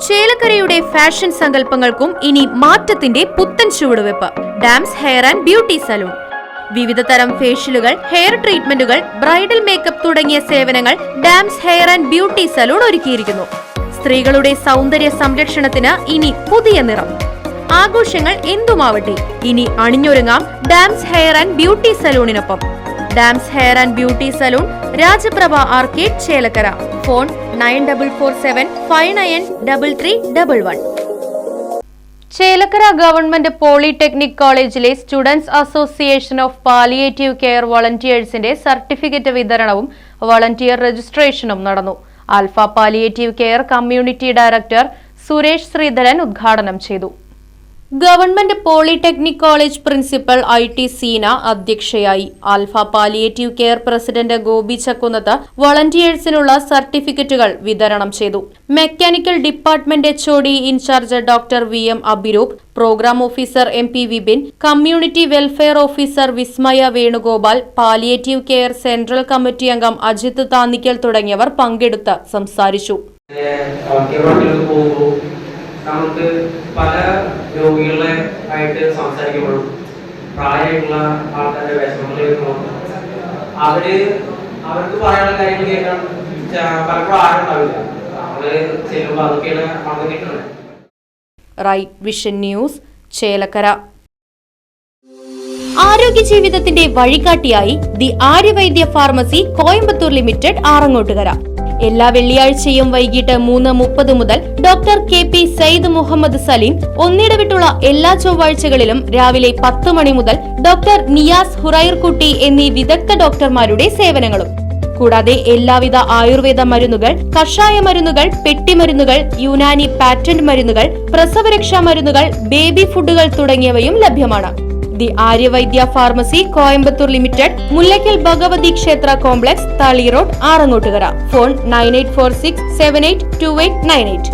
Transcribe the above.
ചേലക്കരയുടെ fashion സങ്കല്പങ്ങൾക്കും ഇനി മാറ്റത്തിന്റെ പുത്തൻ ചുവടുവെപ്പ്. Dams hair and beauty salon. വിവിധ തരം ഫേഷ്യലുകൾ, ഹെയർ ട്രീറ്റ്മെന്റുകൾ, ബ്രൈഡൽ മേക്കപ്പ് തുടങ്ങിയ സേവനങ്ങൾ Dams hair and beauty salon ഒരുക്കിയിരിക്കുന്നു. സ്ത്രീകളുടെ സൗന്ദര്യ സംരക്ഷണത്തിന് ഇനി പുതിയ നിറം. ആഘോഷങ്ങൾ എന്തുമാവട്ടെ, ഇനി അണിഞ്ഞൊരുങ്ങാം ഡാംസ് ഹെയർ ആൻഡ് ബ്യൂട്ടി സലൂണിനൊപ്പം. Dams hair and beauty salon, Rajaprabha arcade, Chelakkara. Phone 9447593311. Chelakkara government polytechnic കോളേജിലെ students association of palliative care വളണ്ടിയേഴ്സിന്റെ സർട്ടിഫിക്കറ്റ് വിതരണവും വളണ്ടിയർ രജിസ്ട്രേഷനും നടന്നു. Alpha palliative care community director Suresh Sreedharan ഉദ്ഘാടനം ചെയ്തു. Government polytechnic college principal IT Seena അധ്യക്ഷയായി. Alpha palliative care president Gopi Chakkunnath വളണ്ടിയേഴ്സിനുള്ള സർട്ടിഫിക്കറ്റുകൾ വിതരണം ചെയ്തു. Mechanical department HOD incharge doctor VM Abhiroop, programme officer MP Vipin, community welfare officer Vismaya Venugopal, palliative care central committee അംഗം അജിത് താന്നിക്കൽ തുടങ്ങിയവർ പങ്കെടുത്ത് സംസാരിച്ചു. നമുക്ക് പല രോഗികളെ ആയിട്ട് സംസാരിക്കുമ്പോഴും പ്രായമുള്ള ആൾക്കാരുടെ വിഷമങ്ങൾ അവർക്ക് പറയാനുള്ള കാര്യങ്ങൾ കേൾക്കാൻ പലപ്പോഴും ആരുണ്ടാവില്ല. നമ്മള് ചെല്ലുമ്പോൾ അതൊക്കെയാണ് നമുക്ക് കിട്ടുന്നത്. Right vision news, Chelakkara. ആരോഗ്യ ജീവിതത്തിന്റെ വഴികാട്ടിയായി the Aryavaidya pharmacy Coimbatore limited, Arangottukara. എല്ലാ വെള്ളിയാഴ്ചയും വൈകിട്ട് 3:30 മുതൽ ഡോക്ടർ KP സയ്യിദ് മുഹമ്മദ് സലീം, ഒന്നിടവിട്ടുള്ള എല്ലാ ചൊവ്വാഴ്ചകളിലും രാവിലെ 10 മണി മുതൽ ഡോക്ടർ നിയാസ് ഹുറൈർകുട്ടി എന്നീ വിദഗ്ധ ഡോക്ടർമാരുടെ സേവനങ്ങളും. കൂടാതെ എല്ലാവിധ ആയുർവേദ മരുന്നുകൾ, കഷായ മരുന്നുകൾ, പെട്ടിമരുന്നുകൾ, യുനാനി പാറ്റന്റ് മരുന്നുകൾ, പ്രസവരക്ഷാ മരുന്നുകൾ, ബേബി ഫുഡുകൾ തുടങ്ങിയവയും ലഭ്യമാണ്. The Aryavaidya pharmacy Coimbatore limited, Mullackal Bhagavathi ക്ഷേത്ര കോംപ്ലക്സ്, തളി റോഡ്, ആറങ്ങോട്ടുകര. ഫോൺ 9846782898.